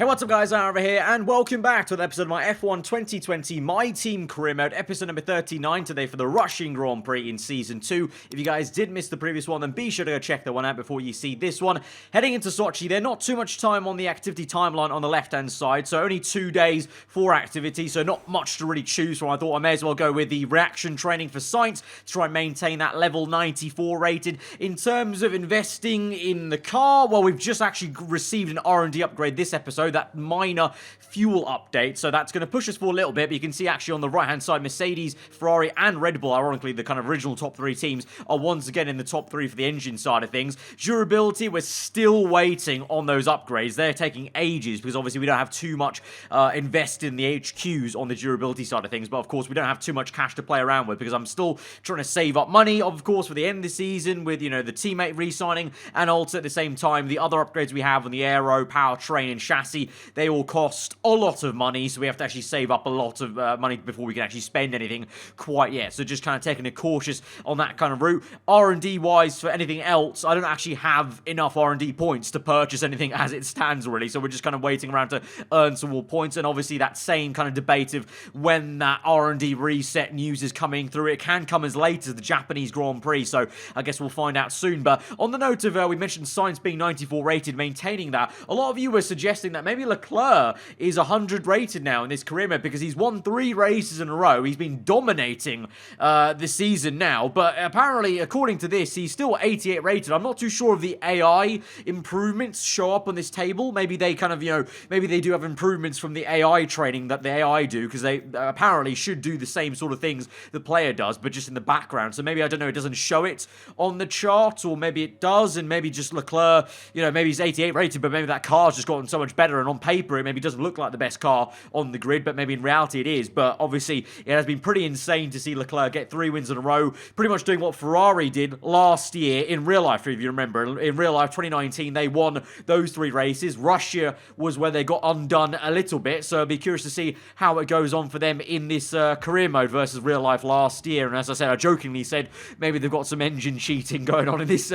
Hey, what's up guys, aarava here, and welcome back to an episode of my F1 2020 My Team career mode, episode number 39 today for the Russian Grand Prix in Season 2. If you guys did miss the previous one, then be sure to go check that one out before you see this one. Heading into Sochi, there's not too much time on the activity timeline on the left-hand side, so only 2 days for activity, so not much to really choose from. I thought I may as well go with the reaction training for science to try and maintain that level 94 rated. In terms of investing in the car, well, we've just actually received an R&D upgrade this episode, that minor fuel update, so that's going to push us for a little bit. But you can see actually on the right hand side, Mercedes, Ferrari and Red Bull, ironically the kind of original top 3 teams, are once again in the top 3 for the engine side of things. Durability, we're still waiting on those upgrades. They're taking ages because obviously we don't have too much invested in the HQs on the durability side of things, but of course we don't have too much cash to play around with because I'm still trying to save up money, of course, for the end of the season with, you know, the teammate re-signing, and also at the same time the other upgrades we have on the aero, powertrain and chassis. They all cost a lot of money, so we have to actually save up a lot of money before we can actually spend anything quite yet. So just kind of taking it cautious on that kind of route. R&D wise, for anything else, I don't actually have enough R&D points to purchase anything as it stands really, so we're just kind of waiting around to earn some more points. And obviously that same kind of debate of when that R&D reset news is coming through. It can come as late as the Japanese Grand Prix, so I guess we'll find out soon. But on the note of, we mentioned science being 94 rated, maintaining that, a lot of you were suggesting that maybe Leclerc is 100 rated now in this career mode because he's won 3 races in a row. He's been dominating this season now, but apparently, according to this, he's still 88 rated. I'm not too sure if the AI improvements show up on this table. Maybe they kind of, you know, maybe they do have improvements from the AI training that the AI do, because they apparently should do the same sort of things the player does, but just in the background. So maybe, I don't know, it doesn't show it on the chart, or maybe it does, and maybe just Leclerc, you know, maybe he's 88 rated, but maybe that car's just gotten so much better, and on paper it maybe doesn't look like the best car on the grid, but maybe in reality it is. But obviously it has been pretty insane to see Leclerc get 3 wins in a row, pretty much doing what Ferrari did last year in real life. If you remember, in real life 2019 they won those 3 races. Russia was where they got undone a little bit, so I'll be curious to see how it goes on for them in this career mode versus real life last year. And as I said, I jokingly said maybe they've got some engine cheating going on in this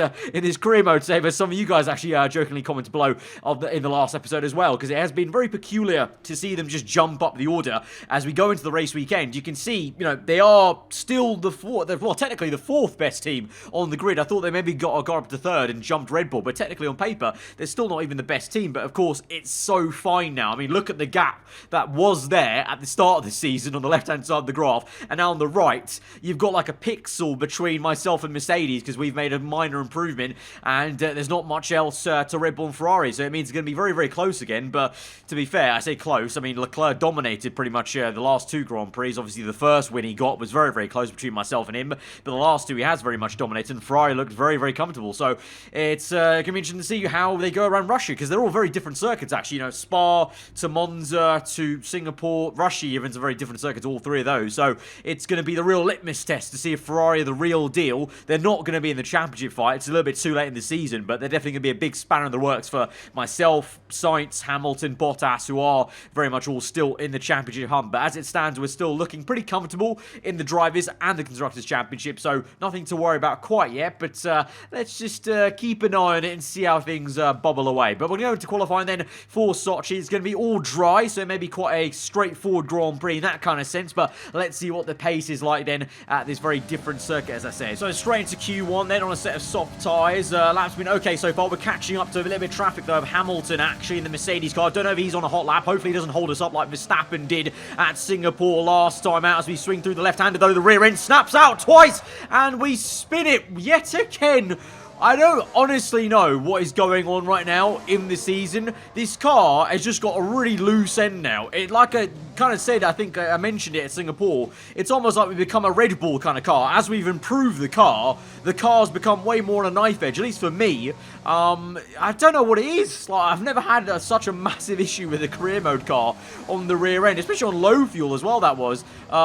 career mode today, but some of you guys actually jokingly commented below in the last episode as well, because it has been very peculiar to see them just jump up the order as we go into the race weekend. You can see, you know, they are still technically the 4th best team on the grid. I thought they maybe got up to 3rd and jumped Red Bull, but technically on paper they're still not even the best team. But of course it's so fine now. I mean, look at the gap that was there at the start of the season on the left hand side of the graph, and now on the right you've got like a pixel between myself and Mercedes because we've made a minor improvement, and there's not much else to Red Bull and Ferrari, so it means it's going to be very, very close again. But to be fair, I say close, I mean Leclerc dominated pretty much the last 2 Grand Prix. Obviously the first win he got was very, very close between myself and him, but the last 2 he has very much dominated, and Ferrari looked very, very comfortable. So it's going to be interesting to see how they go around Russia, because they're all very different circuits actually. You know, Spa to Monza to Singapore, Russia even's a very different circuit, all 3 of those. So it's going to be the real litmus test to see if Ferrari are the real deal. They're not going to be in the championship fight. It's a little bit too late in the season, but they're definitely going to be a big spanner in the works for myself, Sainz, Hamilton, Bottas, who are very much all still in the championship hunt. But as it stands, we're still looking pretty comfortable in the Drivers' and the Constructors' Championship, so nothing to worry about quite yet. But let's just keep an eye on it and see how things bubble away. But we're going to qualifying then for Sochi. It's going to be all dry, so it may be quite a straightforward Grand Prix in that kind of sense, but let's see what the pace is like then at this very different circuit, as I said. So straight into Q1 then on a set of soft tyres. Lap's been okay so far. We're catching up to a little bit of traffic though of Hamilton actually in the Mercedes car. Don't know if he's on a hot lap. Hopefully he doesn't hold us up like Verstappen did at Singapore last time out. As we swing through the left-hander though, the rear end snaps out twice and we spin it yet again. I don't honestly know what is going on right now in the season. This car has just got a really loose end now. It, like I kind of said, I think I mentioned it at Singapore, it's almost like we've become a Red Bull kind of car. As we've improved the car's become way more on a knife edge, at least for me. I don't know what it is. Like, I've never had such a massive issue with a career mode car on the rear end, especially on low fuel as well, that was.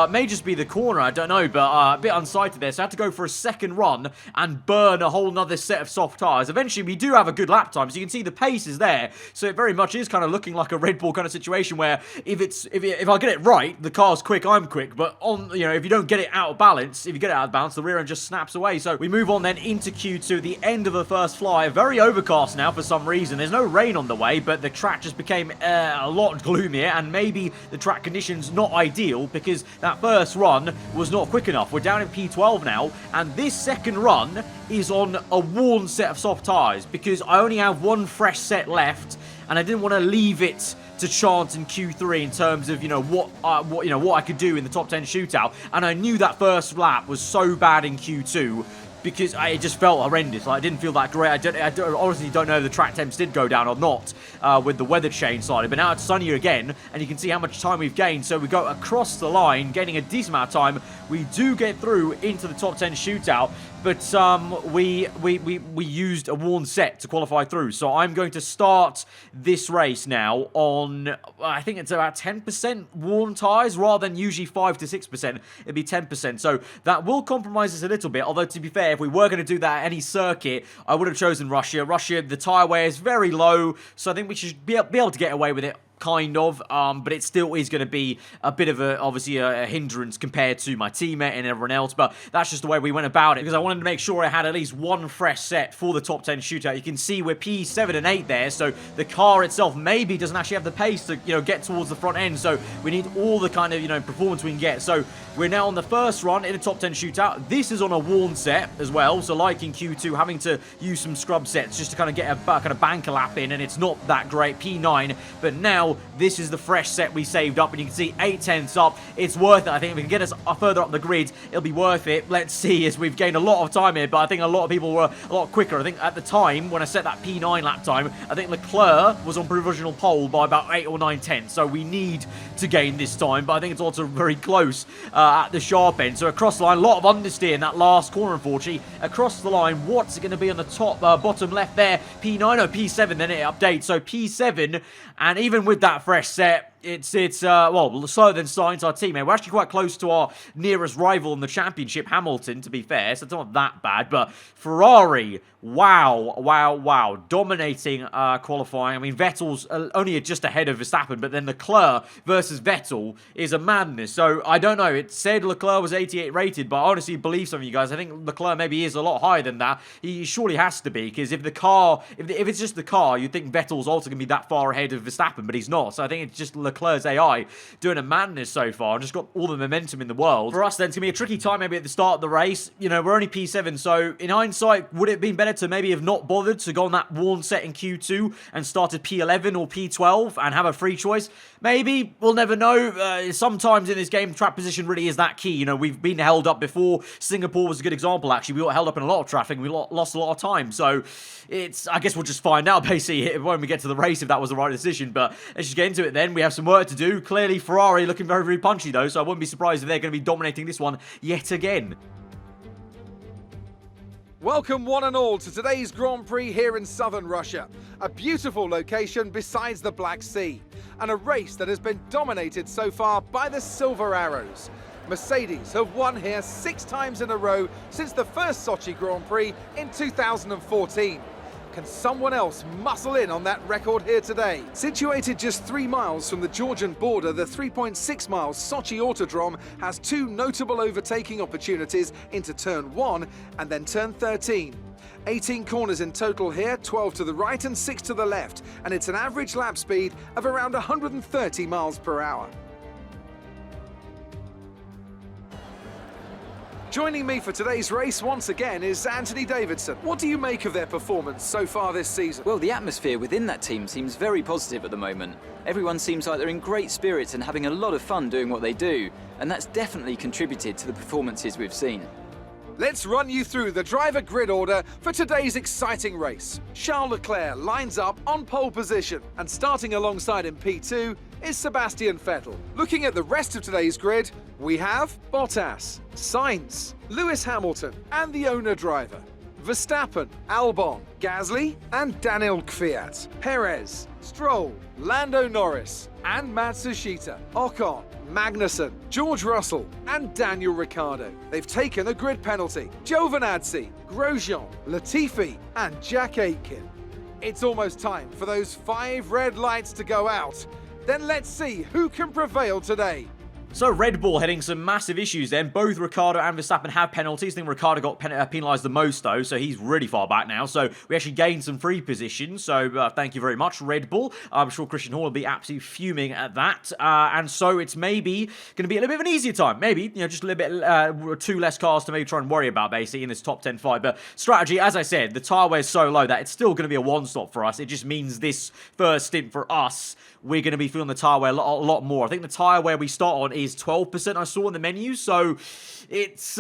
May just be the corner, I don't know, but a bit unsighted there. So I had to go for a second run and burn a whole nother set of soft tyres. Eventually, we do have a good lap time, so you can see the pace is there. So it very much is kind of looking like a Red Bull kind of situation where if I get it right, the car's quick, I'm quick. But if you don't get it out of balance, the rear end just snaps away. So we move on then into Q2, the end of the first fly. A very very overcast now for some reason. There's no rain on the way, but the track just became a lot gloomier, and maybe the track conditions not ideal because that first run was not quick enough. We're down in P12 now, and this second run is on a worn set of soft tyres because I only have one fresh set left, and I didn't want to leave it to chance in Q3 in terms of what I could do in the top 10 shootout, and I knew that first lap was so bad in Q2 because it just felt horrendous. Like, I didn't feel that great. I honestly don't know if the track temps did go down or not with the weather change slightly. But now it's sunnier again, and you can see how much time we've gained. So we go across the line, gaining a decent amount of time. We do get through into the top 10 shootout, but we used a worn set to qualify through. So I'm going to start this race now on, I think it's about 10% worn tyres, rather than usually 5 to 6%. It'd be 10%. So that will compromise us a little bit, although to be fair, if we were going to do that at any circuit, I would have chosen Russia. Russia, the tyre wear is very low, so I think we should be able to get away with it. Kind of, but it still is going to be a bit of obviously a hindrance compared to my teammate and everyone else, but that's just the way we went about it, because I wanted to make sure I had at least one fresh set for the top 10 shootout. You can see we're P7 and 8 there, so the car itself maybe doesn't actually have the pace to, get towards the front end, so we need all the kind of, performance we can get. So we're now on the first run in the top 10 shootout. This is on a worn set as well, so like in Q2, having to use some scrub sets just to kind of get a kind of banker lap in, and it's not that great, P9, but now this is the fresh set we saved up, and you can see 8/10 up. It's worth it. I think if we can get us further up the grid, it'll be worth it. Let's see, as we've gained a lot of time here, but I think a lot of people were a lot quicker. I think at the time, when I set that P9 lap time, I think Leclerc was on provisional pole by about 8 or 9/10, so we need to gain this time, but I think it's also very close at the sharp end. So across the line, a lot of understeer in that last corner, unfortunately. Across the line, what's it going to be on the top, bottom left there? P9 or P7, then it updates. So P7, and even with that fresh set, it's well, slower than Sainz, our teammate. We're actually quite close to our nearest rival in the championship, Hamilton, to be fair, so it's not that bad. But Ferrari, wow, dominating qualifying. I mean, Vettel's only just ahead of Verstappen, but then Leclerc versus Vettel is a madness. So I don't know, it said Leclerc was 88 rated, but I honestly believe some of you guys, I think Leclerc maybe is a lot higher than that. He surely has to be, because if the car, if it's just the car, you'd think Vettel's also going to be that far ahead of Verstappen, but he's not. So I think it's just Leclerc's AI doing a madness so far, and just got all the momentum in the world. For us then, it's going to be a tricky time maybe at the start of the race. We're only P7, so in hindsight, would it have been better to maybe have not bothered to go on that worn set in Q2 and started P11 or P12 and have a free choice? Maybe, we'll never know. Sometimes in this game, track position really is that key. We've been held up before. Singapore was a good example, actually. We got held up in a lot of traffic, and we lost a lot of time. So I guess we'll just find out, basically, when we get to the race, if that was the right decision. But let's just get into it then. We have some work to do. Clearly, Ferrari looking very, very punchy, though, so I wouldn't be surprised if they're going to be dominating this one yet again. Welcome one and all to today's Grand Prix here in southern Russia. A beautiful location besides the Black Sea, and a race that has been dominated so far by the Silver Arrows. Mercedes have won here 6 times in a row since the first Sochi Grand Prix in 2014. Can someone else muscle in on that record here today? Situated just 3 miles from the Georgian border, the 3.6 miles Sochi Autodrome has 2 notable overtaking opportunities into turn 1 and then turn 13. 18 corners in total here, 12 to the right and 6 to the left, and it's an average lap speed of around 130 miles per hour. Joining me for today's race once again is Anthony Davidson. What do you make of their performance so far this season? Well, the atmosphere within that team seems very positive at the moment. Everyone seems like they're in great spirits and having a lot of fun doing what they do, and that's definitely contributed to the performances we've seen. Let's run you through the driver grid order for today's exciting race. Charles Leclerc lines up on pole position, and starting alongside in P2 is Sebastian Vettel. Looking at the rest of today's grid, we have Bottas, Sainz, Lewis Hamilton, and the owner driver, Verstappen, Albon, Gasly, and Daniel Kvyat, Perez, Stroll, Lando Norris, and Matsushita, Ocon, Magnussen, George Russell, and Daniel Ricciardo. They've taken a grid penalty. Giovinazzi, Grosjean, Latifi, and Jack Aitken. It's almost time for those 5 red lights to go out. Then let's see who can prevail today. So Red Bull heading some massive issues then. Both Ricciardo and Verstappen have penalties. I think Ricciardo got penalised the most though, so he's really far back now. So we actually gained some free positions. So thank you very much, Red Bull. I'm sure Christian Horner will be absolutely fuming at that. And so it's maybe going to be a little bit of an easier time. Maybe, just a little bit, 2 less cars to maybe try and worry about basically in this top 10 fight. But strategy, as I said, the tyre wear is so low that it's still going to be a one-stop for us. It just means this first stint for us, we're going to be feeling the tyre wear a lot more. I think the tyre wear we start on is 12%, I saw in the menu, so it's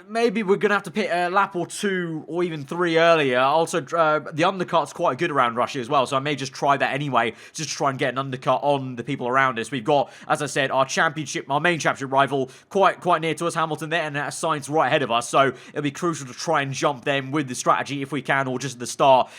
maybe we're going to have to pit a lap or 2 or even 3 earlier. Also, the undercut's quite good around Russia as well, so I may just try that anyway, just to try and get an undercut on the people around us. We've got, as I said, our main championship rival quite near to us, Hamilton there, and Sainz right ahead of us, so it'll be crucial to try and jump them with the strategy if we can, or just at the start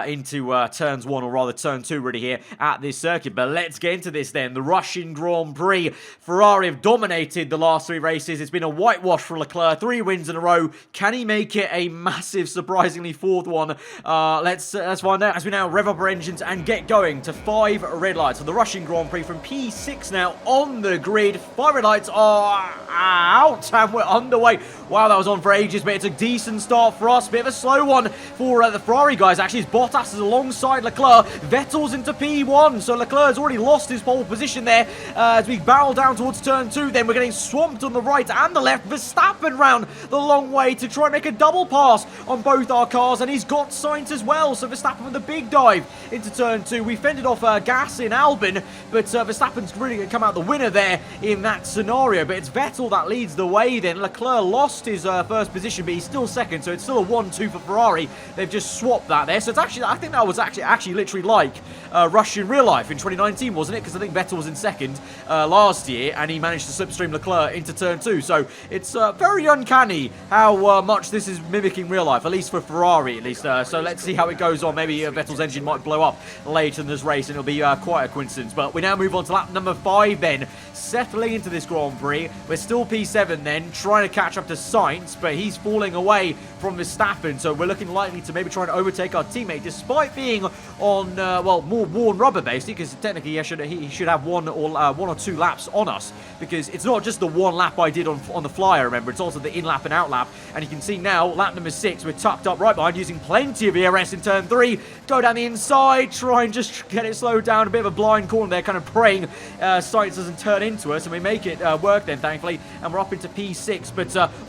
into turns 1 or rather turn 2 really here at this circuit. But let's get into this then. The Russian Grand Prix. Ferrari have dominated the last 3 races. It's been a whitewash for Leclerc. 3 wins in a row. Can he make it a massive, surprisingly 4th one? Let's find out as we now rev up our engines and get going to 5 red lights. So the Russian Grand Prix from P6 now on the grid. 5 red lights are out and we're underway. Wow, that was on for ages, but it's a decent start for us. Bit of a slow one for the Ferrari guys, actually. Bottas is alongside Leclerc. Vettel's into P1, so Leclerc's already lost his pole position there. As we barrel down towards turn 2, then we're getting swamped on the right and the left. Verstappen round the long way to try and make a double pass on both our cars, and he's got Sainz as well. So Verstappen with a big dive into turn 2. We fended off Gas in Albon, but Verstappen's really going to come out the winner there in that scenario. But it's Vettel that leads the way then. Leclerc lost his first position, but he's still second, so it's still a 1-2 for Ferrari. They've just swapped that there. So it's actually, I think that was actually literally like Russia in real life in 2019, wasn't it? Because I think Vettel was in second last year, and he managed to slipstream Leclerc into turn 2. So it's very uncanny how much this is mimicking real life, at least for Ferrari, at least. So let's see how it goes on. Maybe Vettel's engine might blow up later in this race, and it'll be quite a coincidence. But we now move on to lap number 5 then. Settling into this Grand Prix. We're still P7 then, trying to catch up to Sainz, but he's falling away from Verstappen, so we're looking likely to maybe try and overtake our teammate, despite being on, well, more worn rubber, basically, because technically he should have 1 or 2 laps on us, because it's not just the 1 lap I did on the flyer, remember, it's also the in-lap and out-lap, and you can see now, lap number 6, we're tucked up right behind, using plenty of ERS in turn 3, go down the inside, try and just get it slowed down, a bit of a blind corner there, kind of praying Sainz doesn't turn into us, and we make it work then, thankfully, and we're up into P6, but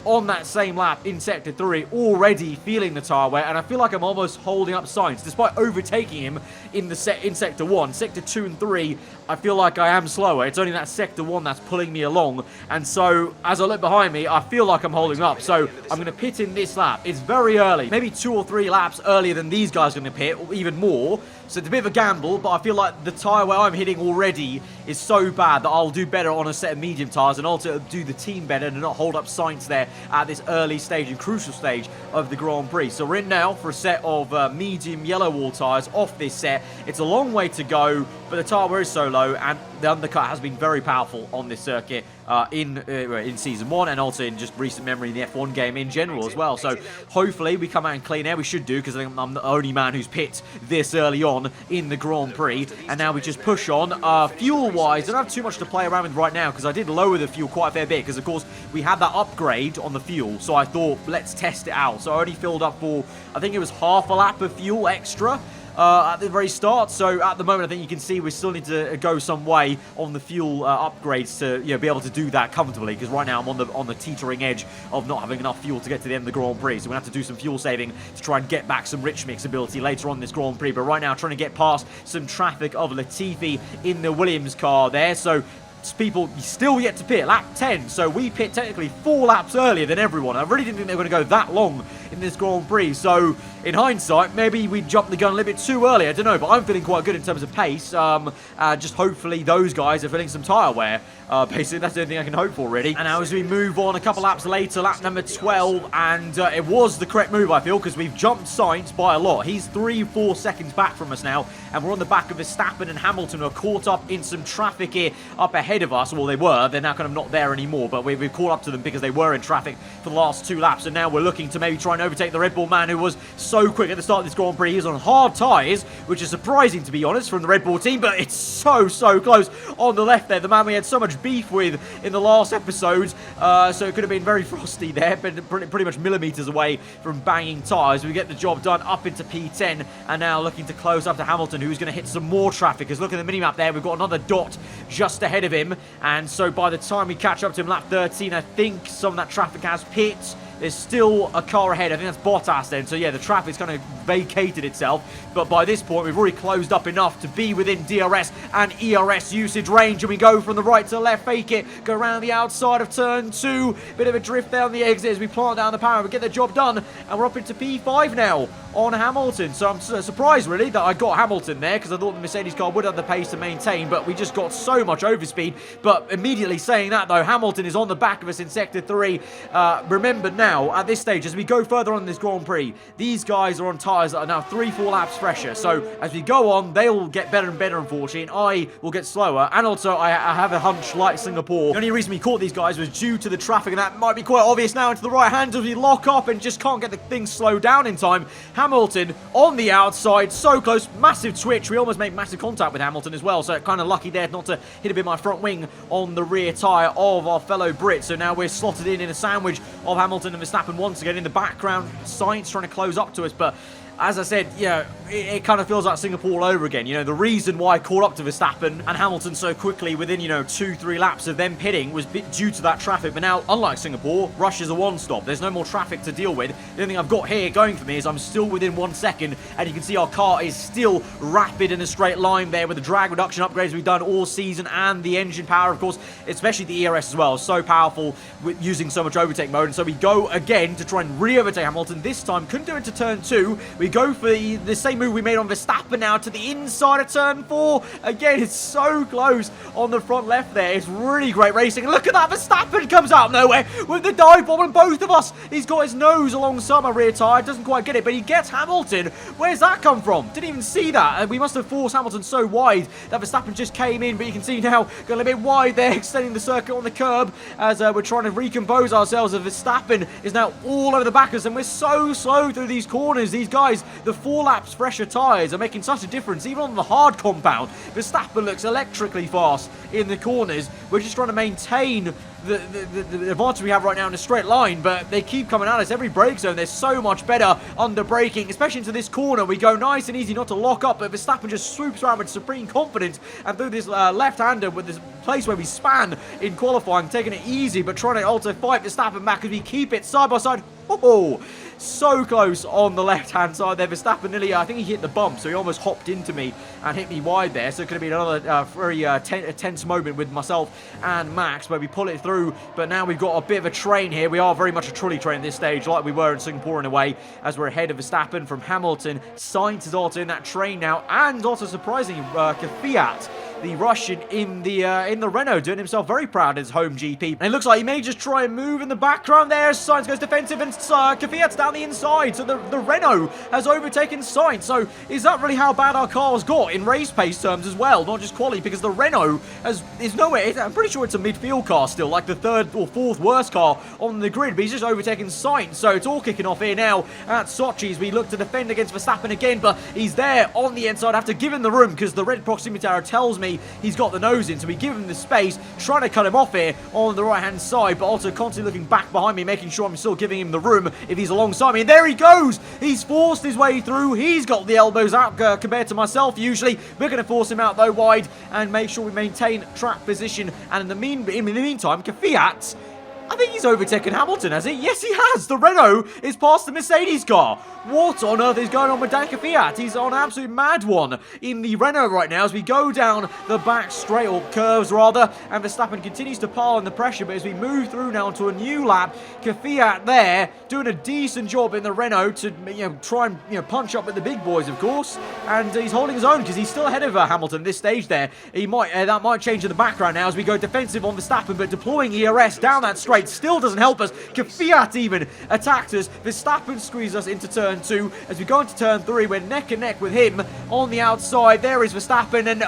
on that same lap in Sector 3, already feeling the tyre wear, and I feel like I'm almost holding up Sainz, despite overtaking him in Sector 1. Sector 2 and 3, I feel like I am slower. It's only that Sector 1 that's pulling me along, and so as I look behind me, I feel like I'm holding up, so I'm going to pit in this lap. It's very early, maybe 2 or 3 laps earlier than these guys are going to pit, or even more, so it's a bit of a gamble, but I feel like the tyre wear I'm hitting already is so bad that I'll do better on a set of medium tyres, and also do the team better and not hold up Sainz there at this early stage and crucial stage of the Grand Prix. So we're in now for a set of medium yellow wall tyres off this set. It's a long way to go, but the tyre wear is so low, and the undercut has been very powerful on this circuit in Season 1, and also in just recent memory in the F1 game in general as well. So hopefully we come out in clean air. We should do, because I think I'm the only man who's pit this early on in the Grand Prix, and now we just push on. Fuel-wise, I don't have too much to play around with right now, because I did lower the fuel quite a fair bit, because of course we had that upgrade on the fuel, so I thought, let's test it out. So I already filled up for, I think it was half a lap of fuel extra at the very start. So at the moment, I think you can see we still need to go some way on the fuel upgrades to be able to do that comfortably, because right now I'm on the teetering edge of not having enough fuel to get to the end of the Grand Prix. So we're going to have to do some fuel saving to try and get back some rich mix ability later on in this Grand Prix. But right now, trying to get past some traffic of Latifi in the Williams car there. So people still yet to pit, lap 10, so we pit technically 4 laps earlier than everyone. I really didn't think they were going to go that long in this Grand Prix, so in hindsight, maybe we jumped the gun a little bit too early, I don't know, but I'm feeling quite good in terms of pace. Just hopefully those guys are feeling some tyre wear. Basically, that's the only thing I can hope for, really. And now as we move on a couple laps later, lap number 12, and it was the correct move, I feel, because we've jumped Sainz by a lot. He's 3-4 seconds back from us now, and we're on the back of Verstappen and Hamilton, who are caught up in some traffic here up ahead of us. Well, they were. They're now kind of not there anymore, but we've caught up to them because they were in traffic for the last 2 laps, and now we're looking to maybe try and overtake the Red Bull man who was so quick at the start of this Grand Prix. He's on hard tyres, which is surprising, to be honest, from the Red Bull team, but it's so close on the left there. The man we had so much beef with in the last episode, so it could have been very frosty there, but pretty much millimetres away from banging tyres. We get the job done up into P10, and now looking to close up to Hamilton, who's going to hit some more traffic, because look at the minimap there, we've got another dot just ahead of him, and so by the time we catch up to him lap 13, I think some of that traffic has pit. There's still a car ahead. I think that's Bottas then. So yeah, the traffic's kind of vacated itself. But by this point, we've already closed up enough to be within DRS and ERS usage range. And we go from the right to the left, fake it, go around the outside of turn 2. Bit of a drift there on the exit as we plant down the power. We get the job done. And we're up into P5 now on Hamilton. So I'm surprised, really, that I got Hamilton there, because I thought the Mercedes car would have the pace to maintain. But we just got so much overspeed. But immediately saying that, though, Hamilton is on the back of us in Sector 3. Remember now, at this stage, as we go further on in this Grand Prix, these guys are on tyres that are now 3-4 laps fresher. So as we go on, they'll get better and better, unfortunately, and I will get slower. And also, I have a hunch, like Singapore, the only reason we caught these guys was due to the traffic, and that might be quite obvious now. Into the right hand as we lock up and just can't get the thing slowed down in time. Hamilton on the outside, so close, massive switch. We almost made massive contact with Hamilton as well, so kind of lucky there not to hit a bit of my front wing on the rear tyre of our fellow Brit. So now we're slotted in a sandwich of Hamilton and Verstappen once again. In the background, Sainz trying to close up to us, but as I said, yeah, it kind of feels like Singapore all over again. You know, the reason why I caught up to Verstappen and Hamilton so quickly within, 2-3 laps of them pitting was due to that traffic. But now, unlike Singapore, Russia's a one-stop. There's no more traffic to deal with. The only thing I've got here going for me is I'm still within 1 second, and you can see our car is still rapid in a straight line there with the drag reduction upgrades we've done all season, and the engine power, of course, especially the ERS as well. So powerful with using so much overtake mode. And so we go again to try and re-overtake Hamilton. This time, couldn't do it to turn 2. We go for the same move we made on Verstappen now to the inside of turn 4. Again, it's so close on the front left there. It's really great racing. And look at that, Verstappen comes out of nowhere with the dive bomb on both of us. He's got his nose alongside my rear tyre. Doesn't quite get it, but he gets Hamilton. Where's that come from? Didn't even see that. And we must have forced Hamilton so wide that Verstappen just came in, but you can see now going a bit wide there, extending the circuit on the curb as we're trying to recompose ourselves. As Verstappen is now all over the back of us, and we're so slow through these corners. These guys, the 4 laps fresher tyres are making such a difference, even on the hard compound. Verstappen looks electrically fast in the corners. We're just trying to maintain the advantage we have right now in a straight line, but they keep coming at us every brake zone. They're so much better under braking, especially into this corner. We go nice and easy not to lock up, but Verstappen just swoops around with supreme confidence, and through this left-hander with this place where we span in qualifying, taking it easy, but trying to also fight Verstappen back as we keep it side by side. Oh, so close on the left-hand side there. Verstappen nearly, I think he hit the bump, so he almost hopped into me and hit me wide there. So it could have been another very tense moment with myself and Max where we pull it through. But now we've got a bit of a train here. We are very much a trolley train at this stage, like we were in Singapore in a way, as we're ahead of Verstappen from Hamilton. Sainz is also in that train now, and also surprisingly, Kvyat, the Russian in the Renault, doing himself very proud as home GP. And it looks like he may just try and move in the background there. Sainz goes defensive, and Kvyat's down the inside. So the Renault has overtaken Sainz. So is that really how bad our car's got in race pace terms as well, not just quali? Because the Renault is nowhere. I'm pretty sure it's a midfield car still, like the 3rd or 4th worst car on the grid. But he's just overtaken Sainz. So it's all kicking off here now at Sochi as we look to defend against Verstappen again. But he's there on the inside. I have to give him the room because the red proximity arrow tells me he's got the nose in, so we give him the space, trying to cut him off here on the right hand side, but also constantly looking back behind me, making sure I'm still giving him the room if he's alongside me. And there he goes, he's forced his way through. He's got the elbows out compared to myself. Usually we're going to force him out though wide and make sure we maintain track position. And in the meantime, Kvyat, I think he's overtaken Hamilton, has he? Yes, he has. The Renault is past the Mercedes car. What on earth is going on with Dan Kvyat? He's on an absolute mad one in the Renault right now as we go down the back straight, or curves rather, and Verstappen continues to pile in the pressure. But as we move through now to a new lap, Kvyat there doing a decent job in the Renault to try and punch up with the big boys, of course. And he's holding his own because he's still ahead of Hamilton this stage there. He might that might change in the background now as we go defensive on Verstappen, but deploying ERS down that straight still doesn't help us. Kvyat even attacked us. Verstappen squeezed us into turn 2. As we go into turn 3, we're neck and neck with him on the outside. There is Verstappen, and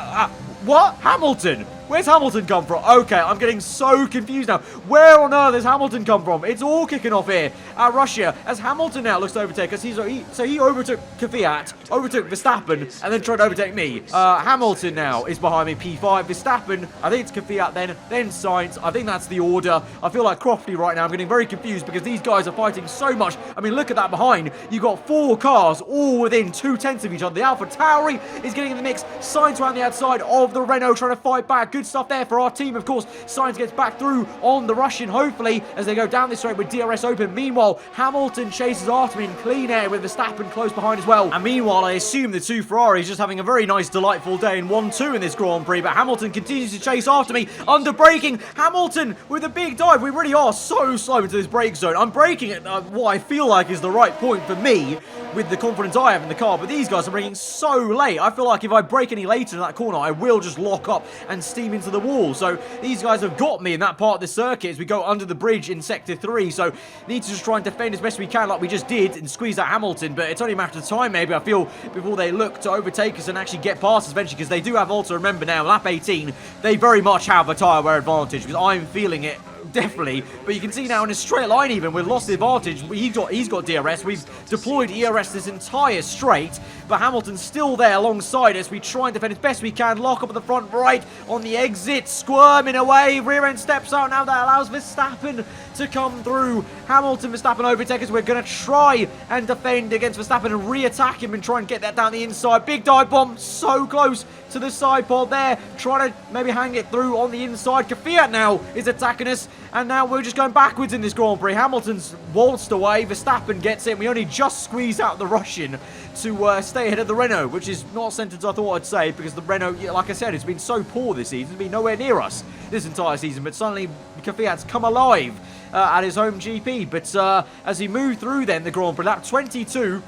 what? Hamilton? Where's Hamilton come from? Okay, I'm getting so confused now. Where on earth has Hamilton come from? It's all kicking off here at Russia as Hamilton now looks to overtake us. So he overtook Kvyat, overtook Verstappen, and then tried to overtake me. Hamilton now is behind me, P5. Verstappen, I think it's Kvyat then Sainz. I think that's the order. I feel like Crofty right now. I'm getting very confused because these guys are fighting so much. I mean, look at that behind. You got 4 cars all within 2/10 of each other. The Alpha Tauri is getting in the mix. Sainz around the outside of the Renault trying to fight back. Good stuff there for our team, of course. Sainz gets back through on the Russian, hopefully, as they go down this straight with DRS open. Meanwhile, Hamilton chases after me in clean air with Verstappen close behind as well. And meanwhile, I assume the 2 Ferraris just having a very nice, delightful day in 1-2 in this Grand Prix, but Hamilton continues to chase after me, under braking. Hamilton with a big dive. We really are so slow into this brake zone. I'm braking at what I feel like is the right point for me with the confidence I have in the car, but these guys are braking so late. I feel like if I brake any later in that corner, I will just lock up and steam into the wall. So these guys have got me in that part of the circuit as we go under the bridge in Sector 3. So need to just try and defend as best we can like we just did and squeeze out Hamilton, but it's only a matter of time maybe, I feel, before they look to overtake us and actually get past us eventually, because they do have also, remember now, lap 18, they very much have a tyre wear advantage, because I'm feeling it definitely, but you can see now in a straight line even, we've lost the advantage. He's got DRS, we've deployed ERS this entire straight, but Hamilton's still there alongside us. We try and defend as best we can, lock up at the front right on the exit, squirming away, rear end steps out now, that allows Verstappen to come through. Hamilton, Verstappen overtake us. We're going to try and defend against Verstappen and re-attack him and try and get that down the inside. Big dive bomb, so close to the side pod there, trying to maybe hang it through on the inside. Kvyat now is attacking us, and now we're just going backwards in this Grand Prix. Hamilton's waltzed away, Verstappen gets it. We only just squeezed out the Russian to stay ahead of the Renault, which is not a sentence I thought I'd say, because the Renault, like I said, it's been so poor this season. It's been nowhere near us this entire season, but suddenly Kvyat's come alive at his home GP. But as we move through then the Grand Prix, lap 22,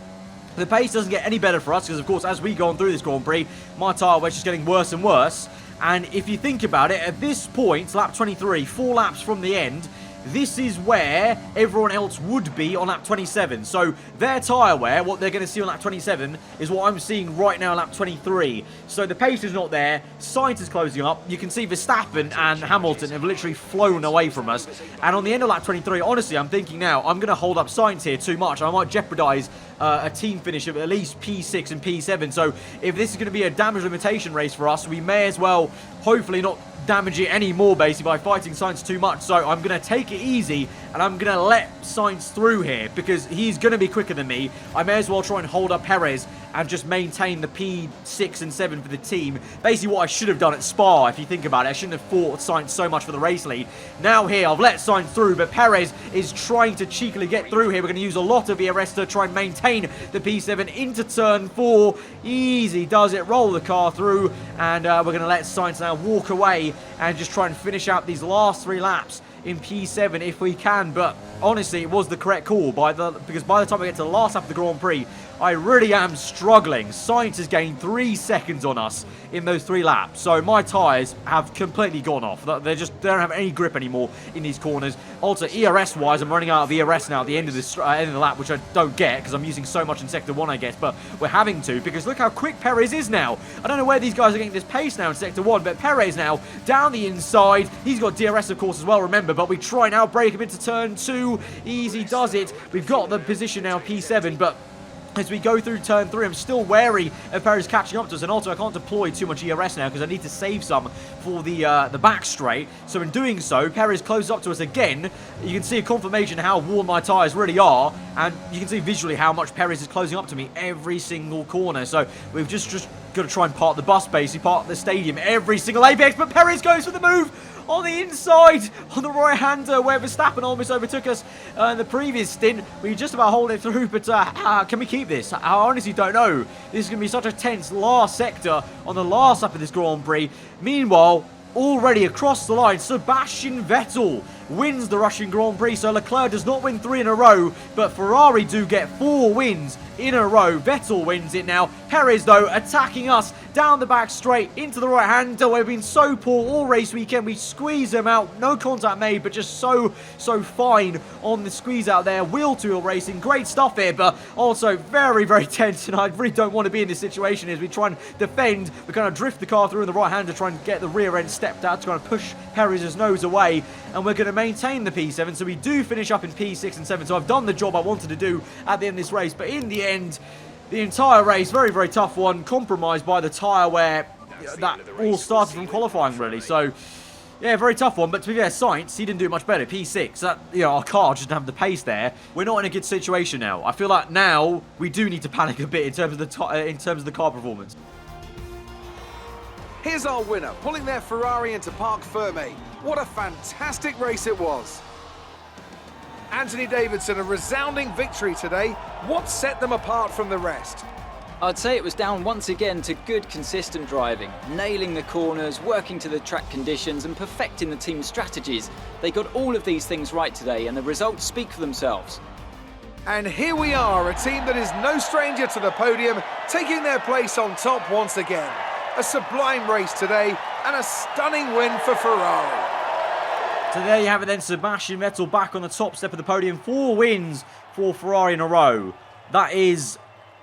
the pace doesn't get any better for us, because of course as we go on through this Grand Prix, my tyre wedge is getting worse and worse. And if you think about it, at this point, lap 23, 4 laps from the end, this is where everyone else would be on lap 27. So their tyre wear, what they're going to see on lap 27, is what I'm seeing right now on lap 23. So the pace is not there. Sainz is closing up. You can see Verstappen and Hamilton have literally flown away from us. And on the end of lap 23, honestly, I'm thinking now, I'm going to hold up Sainz here too much. I might jeopardise a team finish of at least P6 and P7. So if this is going to be a damage limitation race for us, we may as well hopefully not damage it anymore basically by fighting Sainz too much. So I'm going to take it easy and I'm going to let Sainz through here because he's going to be quicker than me. I may as well try and hold up Perez and just maintain the P6 and 7 for the team. Basically what I should have done at Spa, if you think about it. I shouldn't have fought Sainz so much for the race lead. Now here, I've let Sainz through, but Perez is trying to cheekily get through here. We're going to use a lot of ERS to try and maintain the P7 into turn 4. Easy does it, roll the car through, and we're going to let Sainz now walk away and just try and finish out these last 3 laps in P7 if we can. But honestly, it was the correct call because by the time I get to the last lap of the Grand Prix, I really am struggling. Sainz has gained 3 seconds on us in those 3 laps. So my tyres have completely gone off. They don't have any grip anymore in these corners. Also, ERS-wise, I'm running out of ERS now at the end of this end of the lap, which I don't get because I'm using so much in Sector 1, I guess. But we're having to because look how quick Perez is now. I don't know where these guys are getting this pace now in Sector 1, but Perez now down the inside. He's got DRS, of course, as well, remember. But we try now, break him into turn 2. Easy does it. We've got the position now, P7, but as we go through turn 3, I'm still wary of Perez catching up to us, and also I can't deploy too much ERS now because I need to save some for the back straight. So in doing so, Perez closes up to us again. You can see a confirmation of how worn my tyres really are, and you can see visually how much Perez is closing up to me every single corner. So we've just got to try and park the bus, basically park the stadium every single apex, but Perez goes for the move on the inside, on the right-hander, where Verstappen almost overtook us in the previous stint. We just about hold it through, but can we keep this? I honestly don't know. This is going to be such a tense last sector on the last lap of this Grand Prix. Meanwhile, already across the line, Sebastian Vettel wins the Russian Grand Prix. So Leclerc does not win 3 in a row, but Ferrari do get 4 wins in a row. Vettel wins it now. Perez, though, attacking us down the back straight into the right hander. We've been so poor all race weekend. We squeeze them out. No contact made, but just so fine on the squeeze out there. Wheel-to-wheel racing. Great stuff here, but also very, very tense. And I really don't want to be in this situation as we try and defend. We kind of drift the car through in the right hand to try and get the rear end stepped out to kind of push Perez's nose away. And we're going to maintain the P7. So we do finish up in P6 and 7. So I've done the job I wanted to do at the end of this race. But in the end, the entire race, very, very tough one. Compromised by the tyre wear that all started from qualifying, really. So, yeah, very tough one. But to be fair, Sainz, he didn't do much better. P6. That, you know, our car just didn't have the pace there. We're not in a good situation now. I feel like now we do need to panic a bit in terms of the car performance. Here's our winner, pulling their Ferrari into Parc Fermé. What a fantastic race it was. Anthony Davidson, a resounding victory today. What set them apart from the rest? I'd say it was down once again to good, consistent driving, nailing the corners, working to the track conditions and perfecting the team's strategies. They got all of these things right today and the results speak for themselves. And here we are, a team that is no stranger to the podium, taking their place on top once again. A sublime race today and a stunning win for Ferrari. So there you have it then, Sebastian Vettel back on the top step of the podium. 4 wins for Ferrari in a row. That is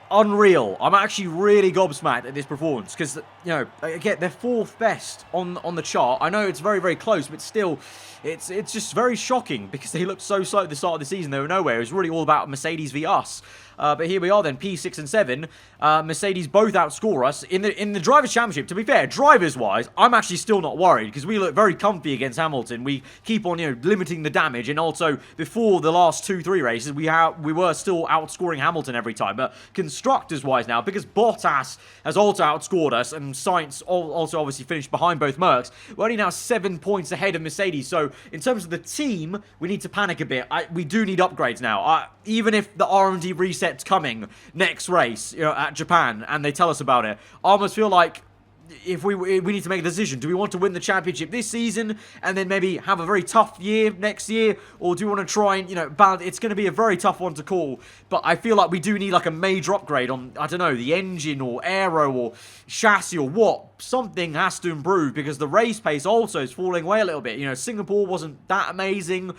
unreal. I'm actually really gobsmacked at this performance because, you know, again, they're 4th best on the chart. I know it's very, very close, but still, it's just very shocking because they looked so slow at the start of the season. They were nowhere. It was really all about Mercedes v us. But here we are then, P6 and 7. Mercedes both outscore us in the Drivers' Championship. To be fair, drivers-wise, I'm actually still not worried because we look very comfy against Hamilton. We keep on, you know, limiting the damage, and also before the last 2-3 races, we were still outscoring Hamilton every time. But constructors-wise now, because Bottas has also outscored us, and Sainz also obviously finished behind both Mercs, we're only now 7 points ahead of Mercedes. So in terms of the team, we need to panic a bit. We do need upgrades now. Even if the R&D reset's coming next race, you know, at Japan, and they tell us about it, I almost feel like if we need to make a decision. Do we want to win the championship this season and then maybe have a very tough year next year, or do we want to try and, you know, balance? It's going to be a very tough one to call, but I feel like we do need like a major upgrade on, I don't know, the engine or aero or chassis or what. Something has to improve because the race pace also is falling away a little bit. You know, Singapore wasn't that amazing.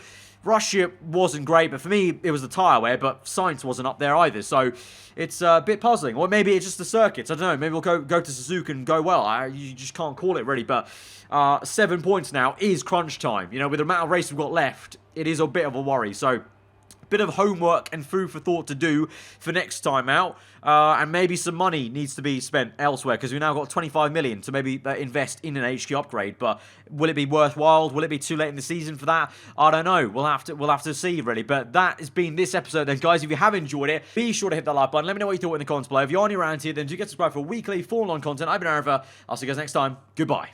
Russia wasn't great, but for me, it was the tyre wear, but Sainz wasn't up there either, so it's a bit puzzling. Or maybe it's just the circuits, I don't know, maybe we'll go to Suzuka and go well. You just can't call it really, but 7 points now is crunch time. You know, with the amount of race we've got left, it is a bit of a worry, so bit of homework and food for thought to do for next time out, and maybe some money needs to be spent elsewhere because we've now got 25 million to maybe invest in an HQ upgrade. But will it be worthwhile? Will it be too late in the season for that? I don't know. We'll have to see really. But that has been this episode then, guys. If you have enjoyed it, be sure to hit that like button. Let me know what you thought in the comments below. If you're new around here, then do get subscribed for weekly full-on content. I've been aarava. I'll see you guys next time. Goodbye.